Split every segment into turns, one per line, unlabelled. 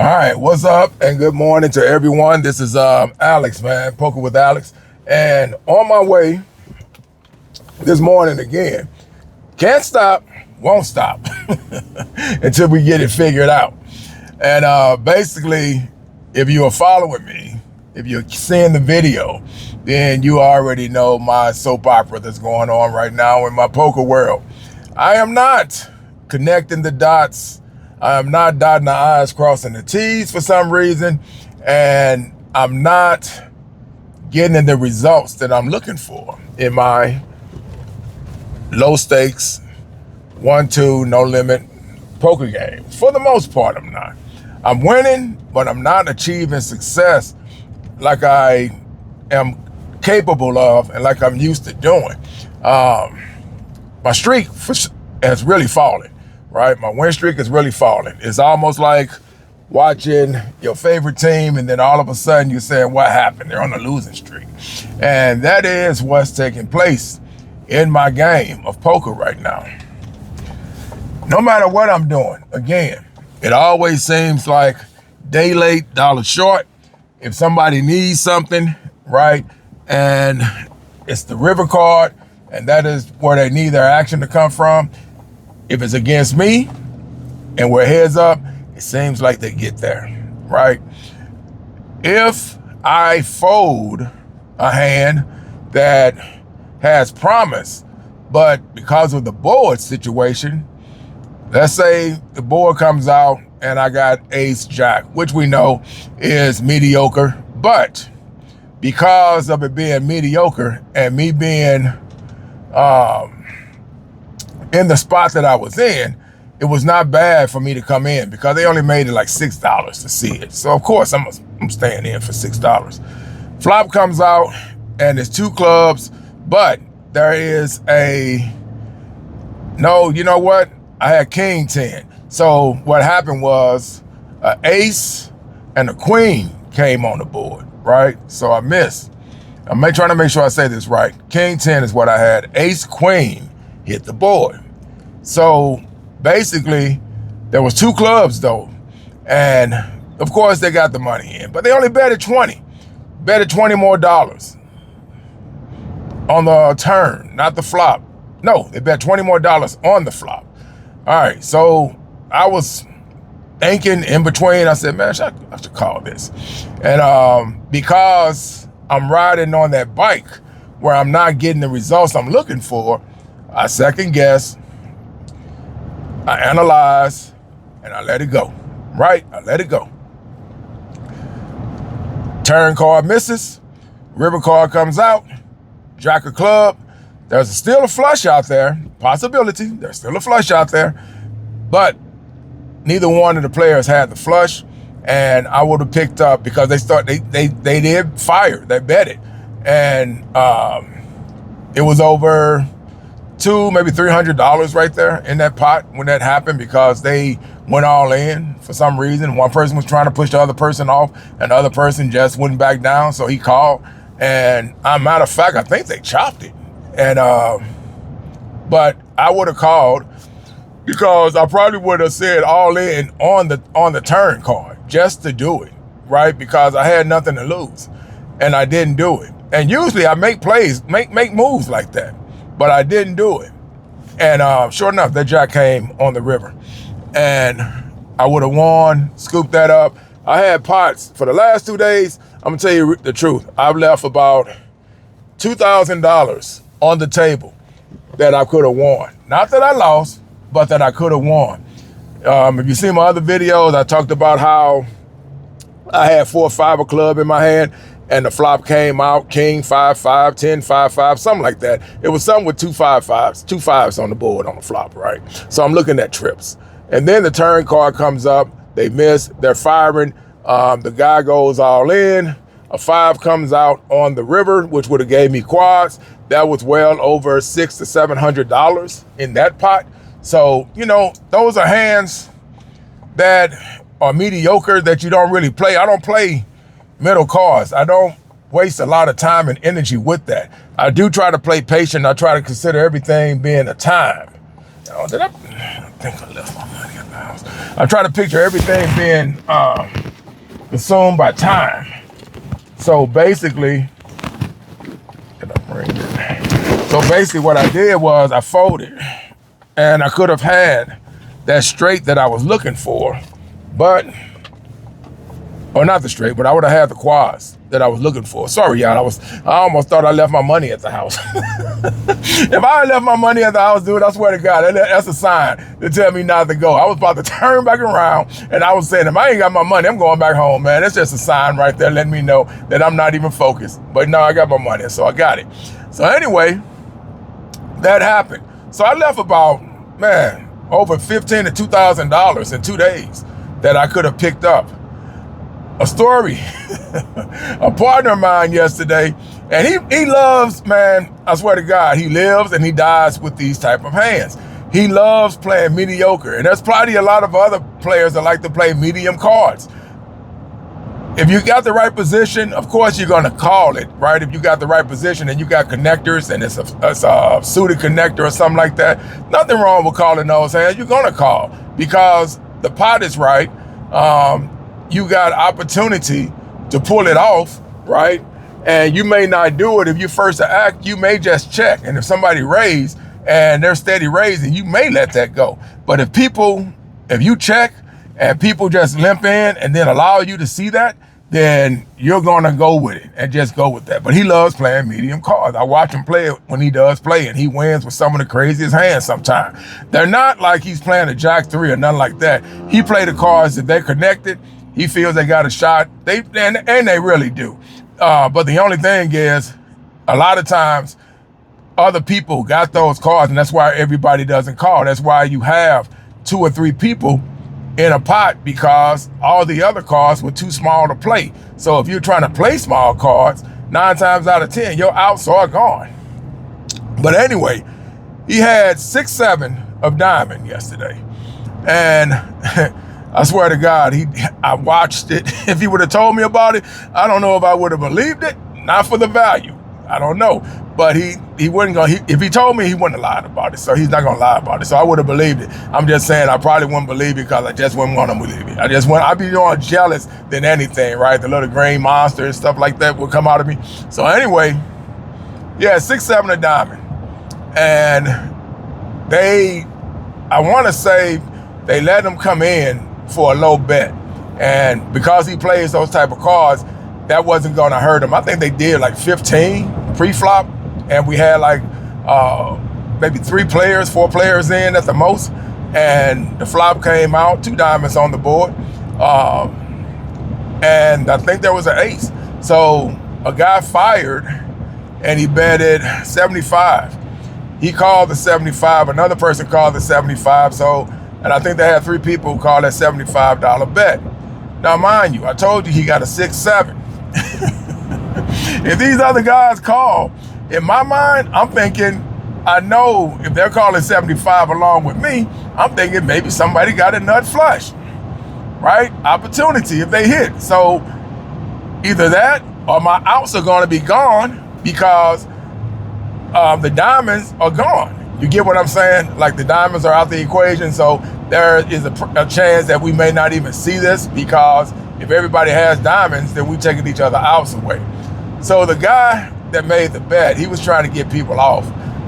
All right, what's up and good morning to everyone. This is Alex, man, Poker with Alex. And on my way this morning again, can't stop, won't stop until we get it figured out. And basically, if you are following me, if you're seeing the video, then you already know my soap opera that's going on right now in my poker world. I am not connecting the dots. I am not dotting the I's, crossing the T's for some reason, and I'm not getting the results that I'm looking for in my low stakes, 1-2, no limit poker games. For the most part, I'm not. I'm winning, but I'm not achieving success like I am capable of and like I'm used to doing. My streak has really fallen. Right? My win streak is really falling. It's almost like watching your favorite team and then all of a sudden you're saying, what happened? They're on a losing streak. And that is what's taking place in my game of poker right now. No matter what I'm doing, again, it always seems like day late, dollar short. If somebody needs something, right, and it's the river card, and that is where they need their action to come from. If it's against me and we're heads up, it seems like they get there, right? If I fold a hand that has promise, but because of the board situation, let's say the board comes out and I got ace jack, which we know is mediocre, but because of it being mediocre and me being in the spot that I was in, it was not bad for me to come in because they only made it like $6 to see it. So of course I'm staying in for $6. Flop comes out and it's 2 clubs, but there is no, you know what? I had king 10. So what happened was an ace and a queen came on the board, right? So I missed. I'm trying to make sure I say this right. King 10 is what I had. Ace queen hit the board. So basically there was 2 clubs though. And of course they got the money in, but they only betted 20. Betted $20 more on the turn, not the flop. No, they bet $20 more on the flop. All right, so I was thinking in between, I said, man, I should call this. And because I'm riding on that bike where I'm not getting the results I'm looking for, I second guess, I analyze, and I let it go, right? I let it go. Turn card misses, river card comes out, jack of club. There's still a flush out there, possibility, there's still a flush out there, but neither one of the players had the flush, and I would have picked up because they did fire, they betted, and it was over $200, maybe $300 right there in that pot when that happened because they went all in for some reason. One person was trying to push the other person off and the other person just wouldn't back down, so he called. And matter of fact, I think they chopped it. And but I would have called because I probably would have said all in on the turn card just to do it, right? Because I had nothing to lose and I didn't do it. And usually I make plays, make moves like that, but I didn't do it. And sure enough, that jack came on the river and I would have won, scooped that up. I had pots for the last 2 days. I'm gonna tell you the truth. I've left about $2,000 on the table that I could have won. Not that I lost, but that I could have won. If you see my other videos, I talked about how I had 4-5 club in my hand and the flop came out, king 5-5, 10-5-5, something like that. It was something with 2 5s on the board on the flop, right? So I'm looking at trips. And then the turn card comes up, they miss, they're firing. The guy goes all in, a 5 comes out on the river, which would have gave me quads. That was well over $600 to $700 in that pot. So, you know, those are hands that are mediocre that you don't really play. I don't play middle cards. I don't waste a lot of time and energy with that. I do try to play patient. I try to consider everything being a time. Oh, did I think I left my money in the house. I try to picture everything being consumed by time. So basically, did I bring it? So basically what I did was I folded, and I could have had that straight that I was looking for, but, or not the straight, but I would have had the quads that I was looking for. Sorry, y'all, I almost thought I left my money at the house. If I had left my money at the house, dude, I swear to God, that's a sign to tell me not to go. I was about to turn back around, and I was saying, if I ain't got my money, I'm going back home, man. That's just a sign right there letting me know that I'm not even focused. But no, I got my money, so I got it. So anyway, that happened. So I left about, man, over $1,500 to $2,000 in 2 days that I could have picked up. A story, a partner of mine yesterday, and he loves, man, I swear to God, he lives and he dies with these type of hands. He loves playing mediocre, and there's probably a lot of other players that like to play medium cards. If you got the right position, of course you're gonna call it, right? If you got the right position and you got connectors and it's a suited connector or something like that, nothing wrong with calling those hands. You're gonna call because the pot is right. You got opportunity to pull it off, right? And you may not do it if you first to act. You may just check, and if somebody raise and they're steady raising, you may let that go. But if you check and people just limp in and then allow you to see that, then you're gonna go with it and just go with that. But he loves playing medium cards. I watch him play it when he does play, and he wins with some of the craziest hands sometimes. They're not like he's playing a jack 3 or nothing like that. He play the cards that they're connected. He feels they got a shot. And they really do. But the only thing is, a lot of times, other people got those cards, and that's why everybody doesn't call. That's why you have 2 or 3 people in a pot, because all the other cards were too small to play. So if you're trying to play small cards, 9 times out of 10, your outs are gone. But anyway, he had 6-7 of diamond yesterday. And I swear to God, I watched it. If he would have told me about it, I don't know if I would have believed it. Not for the value. I don't know. But he wasn't going to, if he told me, he wouldn't have lied about it. So he's not going to lie about it. So I would have believed it. I'm just saying I probably wouldn't believe it because I just wouldn't want to believe it. I'd be more jealous than anything, right? The little green monster and stuff like that would come out of me. So anyway, yeah, 6-7 of diamond. And I want to say they let him come in for a low bet, and because he plays those type of cards, that wasn't going to hurt him. I think they did like 15 pre-flop, and we had like maybe 4 players in at the most, and the flop came out, 2 diamonds on the board, and I think there was an ace. So a guy fired, and he betted 75. He called the 75. Another person called the 75. And I think they had 3 people who called that $75 bet. Now, mind you, I told you he got a 6-7. If these other guys call, in my mind, I'm thinking, I know if they're calling 75 along with me, I'm thinking maybe somebody got a nut flush, right? Opportunity if they hit. So either that or my outs are going to be gone because the diamonds are gone. You get what I'm saying? Like the diamonds are out the equation, so there is a chance that we may not even see this, because if everybody has diamonds, then we're taking each other outs away. So the guy that made the bet, he was trying to get people off.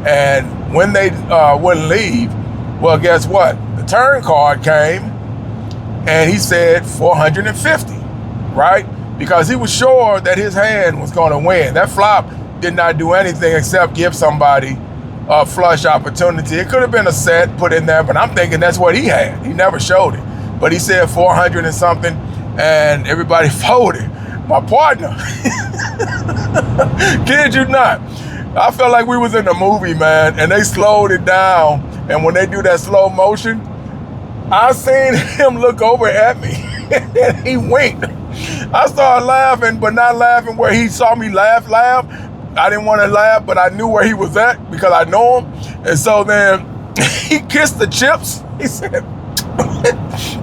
And when they wouldn't leave, well, guess what? The turn card came, and he said 450, right? Because he was sure that his hand was going to win. That flop did not do anything except give somebody a flush opportunity. It could have been a set put in there, but I'm thinking that's what he had. He never showed it. But he said 400 and something, and everybody folded. My partner, kid you not, I felt like we was in a movie, man, and they slowed it down. And when they do that slow motion, I seen him look over at me, and he winked. I started laughing, but not laughing where he saw me laugh. I didn't want to laugh, but I knew where he was at because I know him. And so then he kissed the chips. He said,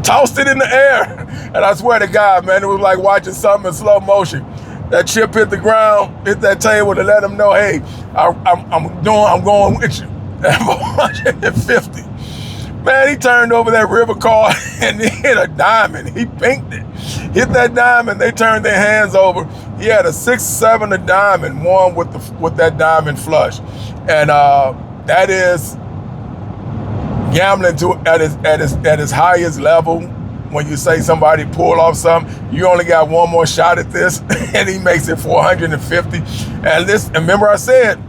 tossed it in the air. And I swear to God, man, it was like watching something in slow motion. That chip hit the ground, hit that table to let him know, hey, I'm going with you at 450. Man, he turned over that river card and he hit a diamond. He pinked it. Hit that diamond. They turned their hands over. He had a 6-7 a diamond, won with that diamond flush. And that is gambling at his highest level. When you say somebody pull off something, you only got one more shot at this, and he makes it 450. And remember I said,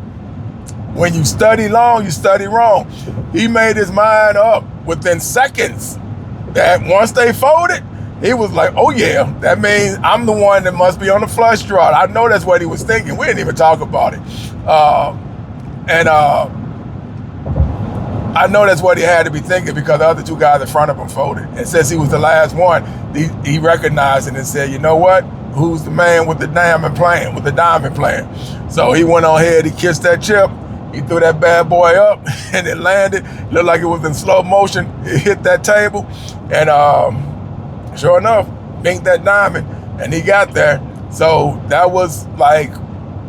when you study long, you study wrong. He made his mind up within seconds that once they folded, he was like, oh yeah, that means I'm the one that must be on the flush draw. I know that's what he was thinking. We didn't even talk about it. I know that's what he had to be thinking because the other two guys in front of him folded. And since he was the last one, he recognized it and said, you know what? Who's the man with the diamond playing, So he went on ahead, he kissed that chip, he threw that bad boy up, and it landed. Looked like it was in slow motion. It hit that table, and sure enough, binked that diamond, and he got there. So that was like,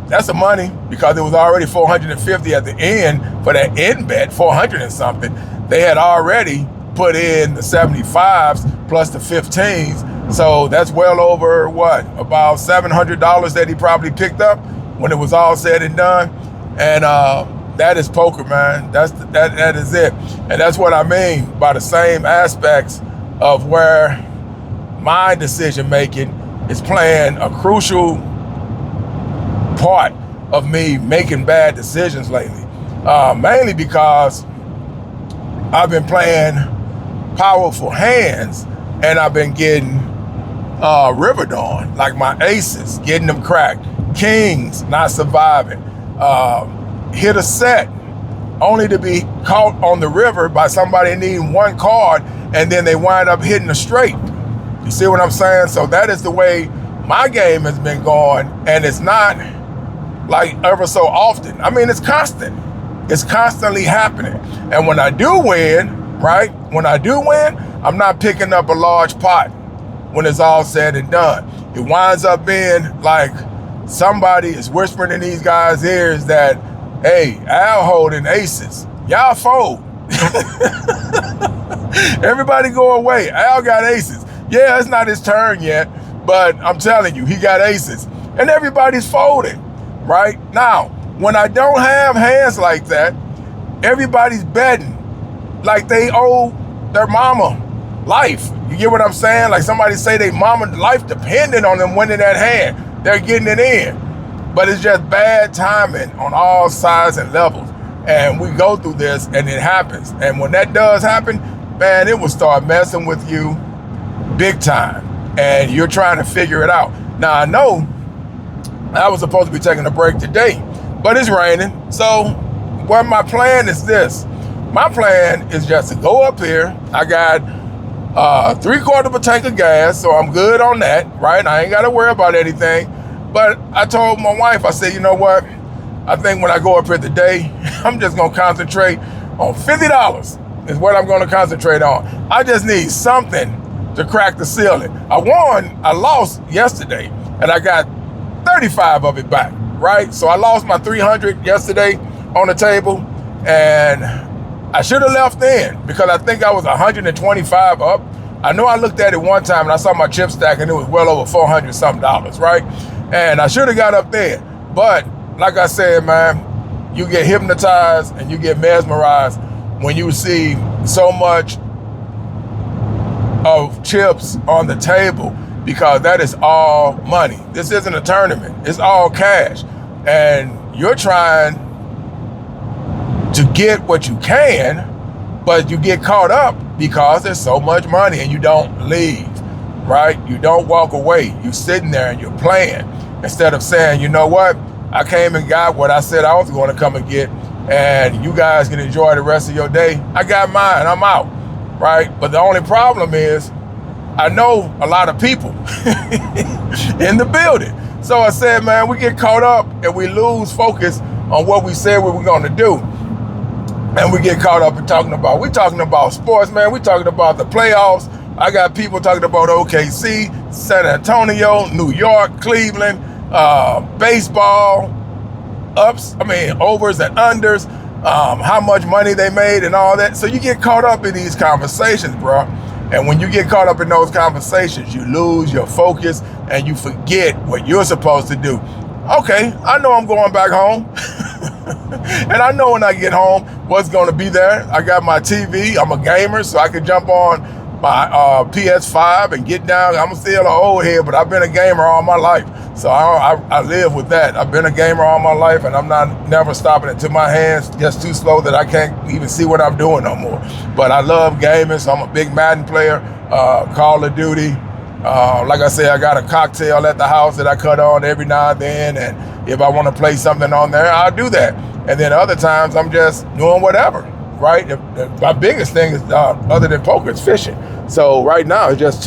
that's the money because it was already 450 at the end for that end bet, 400 and something. They had already put in the 75s plus the 15s. So that's well over what, about $700 that he probably picked up when it was all said and done. And that is poker, man. That is it. And that's what I mean by the same aspects of where my decision making is playing a crucial part of me making bad decisions lately. Mainly because I've been playing powerful hands and I've been getting rivered on, like my aces, getting them cracked, kings not surviving, hit a set only to be caught on the river by somebody needing one card and then they wind up hitting a straight. You see what I'm saying? So that is the way my game has been going, and it's not like ever so often. I mean, it's constant. It's constantly happening. And when I do win, right? When I do win, I'm not picking up a large pot when it's all said and done. It winds up being like somebody is whispering in these guys' ears that, hey, Al holding aces. Y'all fold. Everybody go away. Al got aces. Yeah, it's not his turn yet, but I'm telling you, he got aces. And everybody's folding. Right? Now, when I don't have hands like that, everybody's betting like they owe their mama life. You get what I'm saying? Like somebody say their mama life depended on them winning that hand. They're getting it in. But it's just bad timing on all sides and levels. And we go through this and it happens. And when that does happen, man, it will start messing with you big time. And you're trying to figure it out. Now, I know I was supposed to be taking a break today, but it's raining. So what my plan is this. My plan is just to go up here. I got 3/4 of a tank of gas, so I'm good on that, right? I ain't got to worry about anything. But I told my wife, I said, you know what? I think when I go up here today, I'm just going to concentrate on $50 is what I'm going to concentrate on. I just need something to crack the ceiling. I lost yesterday, and I got 35 of it back, right? So I lost my 300 yesterday on the table, and I should have left then because I think I was 125 up. I know I looked at it one time and I saw my chip stack and it was well over $400 something, right? And I should have got up there. But like I said, man, you get hypnotized and you get mesmerized when you see so much of chips on the table, because that is all money. This isn't a tournament. It's all cash. And you're trying to get what you can, but you get caught up because there's so much money and you don't leave, right? You don't walk away. You're sitting there and you're playing instead of saying, you know what? I came and got what I said I was going to come and get, and you guys can enjoy the rest of your day. I got mine. I'm out, right? But the only problem is I know a lot of people in the building. So I said, man, we get caught up and we lose focus on what we said we were going to do. And we get caught up in we're talking about sports, man. We're talking about the playoffs. I got people talking about OKC, San Antonio, New York, Cleveland, baseball, overs and unders. how much money they made and all that. So you get caught up in these conversations, bro. And when you get caught up in those conversations, you lose your focus and you forget what you're supposed to do. Okay, I know I'm going back home. And I know when I get home what's going to be there. I got my TV. I'm a gamer, so I can jump on my PS5 and get down. I'm still an old head, but I've been a gamer all my life. So I live with that. I've been a gamer all my life, and I'm never stopping it till my hands just too slow that I can't even see what I'm doing no more. But I love gaming, so I'm a big Madden player, Call of Duty. Like I say, I got a cocktail at the house that I cut on every now and then, and if I want to play something on there, I'll do that. And then other times, I'm just doing whatever, right? My biggest thing is, other than poker, is fishing. So right now, it's just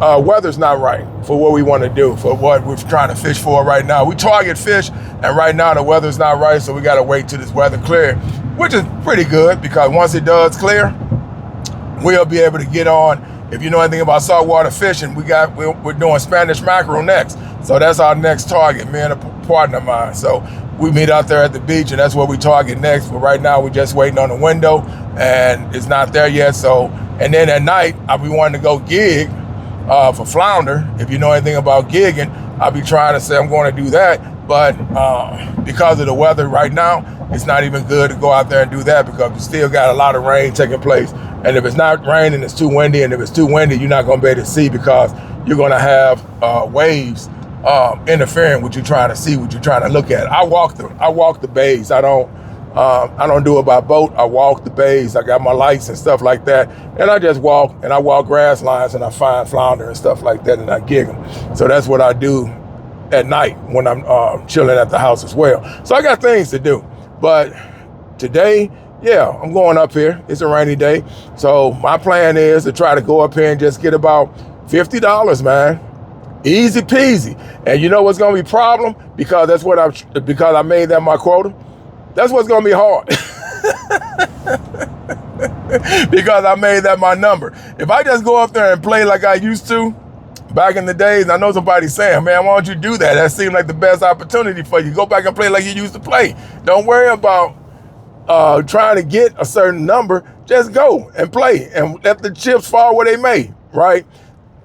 weather's not right for what we want to do, for what we're trying to fish for right now. We target fish, and right now the weather's not right, so we got to wait till this weather clear, which is pretty good, because once it does clear, we'll be able to get on. If you know anything about saltwater fishing, we're doing Spanish mackerel next. So that's our next target, me and a partner of mine. So we meet out there at the beach, and that's what we target next. But right now, we're just waiting on the window, and it's not there yet. So, and then at night, I'll be wanting to go gig for flounder. If you know anything about gigging, I'll be trying to say I'm going to do that. But because of the weather right now, it's not even good to go out there and do that, because we still got a lot of rain taking place. And if it's not raining, it's too windy. And if it's too windy, you're not going to be able to see, because you're going to have waves interfering with you trying to see what you're trying to look at. I walk the bays. I don't do it by boat. I walk the bays. I got my lights and stuff like that. And I just walk, and I walk grass lines, and I find flounder and stuff like that, and I gig them. So that's what I do at night when I'm chilling at the house as well. So I got things to do. But today, yeah, I'm going up here. It's a rainy day. So my plan is to try to go up here and just get about $50, man. Easy peasy. And you know what's going to be a problem? Because I made that my quota. That's what's going to be hard. Because I made that my number. If I just go up there and play like I used to back in the days, I know somebody's saying, man, why don't you do that? That seemed like the best opportunity for you. Go back and play like you used to play. Don't worry about trying to get a certain number. Just go and play and let the chips fall where they may, right?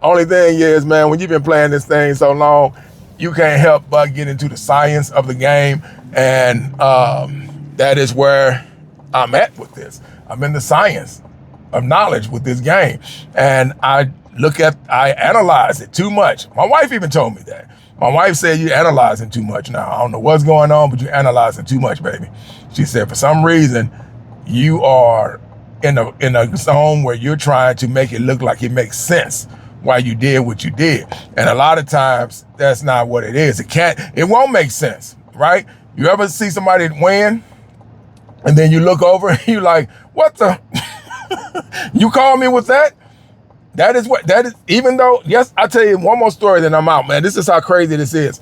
Only thing is, man, when you've been playing this thing so long, you can't help but get into the science of the game. And that is where I'm at with this. I'm in the science of knowledge with this game. And I analyze it too much. My wife even told me that. My wife said, you're analyzing too much now. I don't know what's going on, but you're analyzing too much, baby. She said, for some reason, you are in a zone where you're trying to make it look like it makes sense why you did what you did. And a lot of times, that's not what it is. It won't make sense, right? You ever see somebody win, and then you look over and you're like, what the? You call me with that? That is, even though, yes, I'll tell you one more story, then I'm out, man. This is how crazy this is.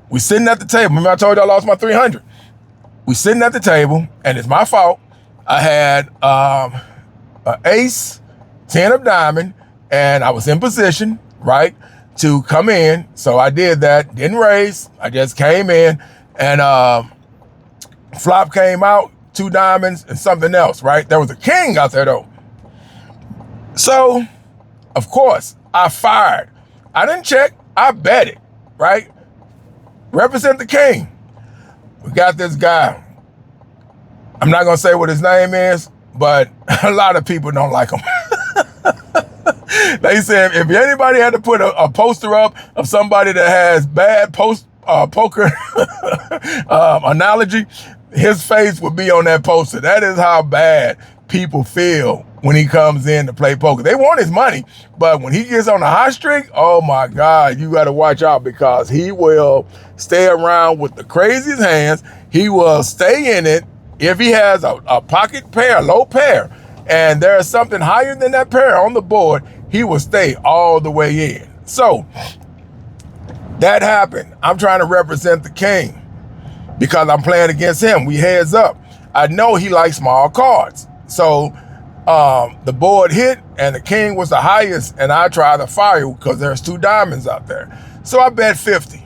We sitting at the table. Remember I told you I lost my 300. We sitting at the table, and it's my fault. I had an ace, 10 of diamond, and I was in position, right, to come in. So I did that, didn't raise. I just came in, and flop came out, 2 diamonds and something else, right? There was a king out there, though. So, of course, I fired. I didn't check. I bet it, right? Represent the king. We got this guy. I'm not going to say what his name is, but a lot of people don't like him. They said if anybody had to put a poster up of somebody that has bad poker analogy, his face would be on that poster. That is how bad people feel when he comes in to play poker. They want his money, but when he gets on a hot streak, oh my God, you got to watch out, because he will stay around with the craziest hands. He will stay in it if he has a pocket pair, low pair, and there is something higher than that pair on the board, he will stay all the way in. So that happened. I'm trying to represent the king because I'm playing against him. We heads up. I know he likes small cards. So the board hit, and the king was the highest, and I tried to fire because there's 2 diamonds out there. So I bet 50.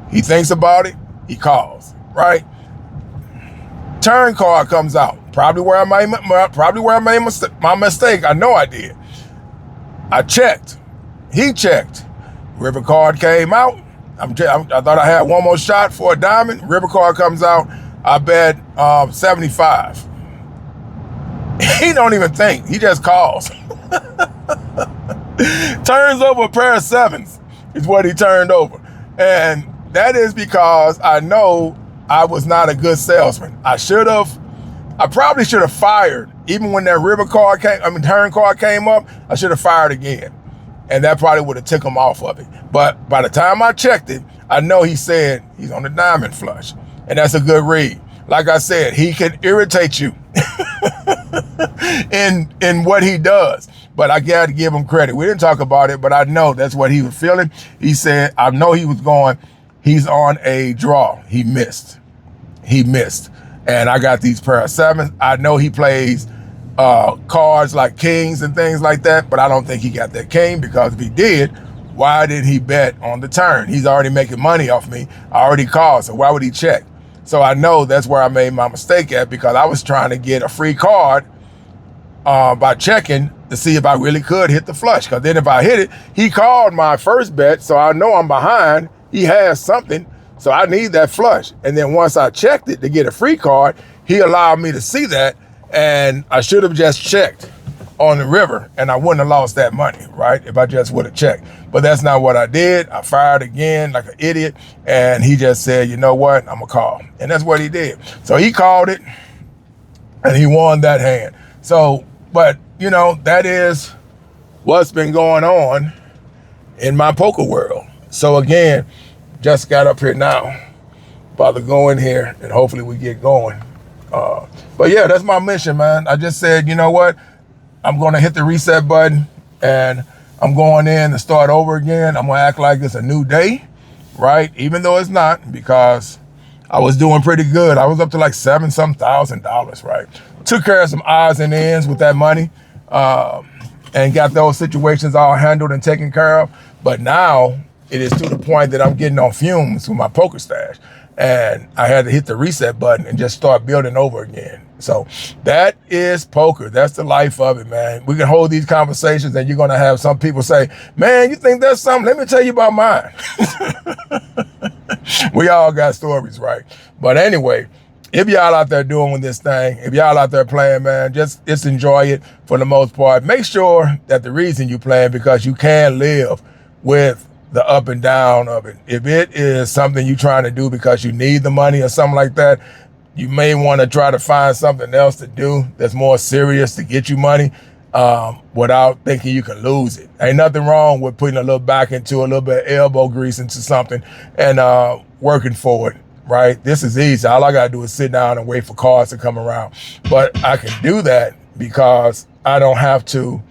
He thinks about it. He calls, right? turn card comes out. Probably where I made my mistake. I know I did. I checked. He checked. River card came out. I thought I had one more shot for a diamond. River card comes out. I bet 75. He don't even think. He just calls. Turns over a pair of sevens is what he turned over. And that is because I know I was not a good salesman. I probably should have fired. Even when that turn card came up, I should have fired again. And that probably would have took him off of it. But by the time I checked it, I know he said he's on the diamond flush. And that's a good read. Like I said, he can irritate you in what he does. But I got to give him credit. We didn't talk about it, but I know that's what he was feeling. He said, I know he was going, he's on a draw. He missed. And I got these pair of sevens. I know he plays cards like kings and things like that, but I don't think he got that king, because if he did, why did he bet on the turn? He's already making money off me. I already called, so why would he check? So I know that's where I made my mistake at, because I was trying to get a free card by checking to see if I really could hit the flush. Because then if I hit it, he called my first bet, so I know I'm behind. He has something, so I need that flush. And then once I checked it to get a free card, he allowed me to see that, and I should have just checked on the river, and I wouldn't have lost that money, right? If I just would have checked. But that's not what I did. I fired again like an idiot, and he just said, you know what, I'm gonna call. And that's what he did. So he called it, and he won that hand. So, but you know, that is what's been going on in my poker world. So again, just got up here now, about to go in here, and hopefully we get going. But yeah, that's my mission, man. I just said, you know what? I'm going to hit the reset button, and I'm going in to start over again. I'm going to act like it's a new day, right? Even though it's not, because I was doing pretty good. I was up to like $7,000, right? Took care of some odds and ends with that money, and got those situations all handled and taken care of. But now it is to the point that I'm getting on fumes with my poker stash. And I had to hit the reset button and just start building over again. So that is poker. That's the life of it, man. We can hold these conversations, and you're going to have some people say, man, you think that's something? Let me tell you about mine. We all got stories, right? But anyway, if y'all out there doing this thing, if y'all out there playing, man, just enjoy it for the most part. Make sure that the reason you playing, because you can live with the up and down of it. If it is something you're trying to do because you need the money or something like that, you may want to try to find something else to do that's more serious to get you money, without thinking you can lose it. Ain't nothing wrong with putting a little back into a little bit of elbow grease into something and working for it, right? This is easy. All I got to do is sit down and wait for cards to come around. But I can do that because I don't have to,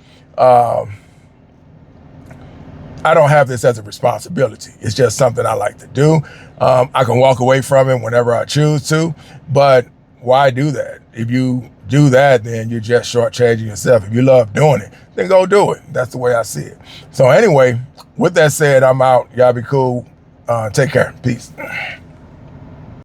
I don't have this as a responsibility. It's just something I like to do. I can walk away from it whenever I choose to, but why do that? If you do that, then you're just shortchanging yourself. If you love doing it, then go do it. That's the way I see it. So anyway, with that said, I'm out. Y'all be cool. Take care. Peace.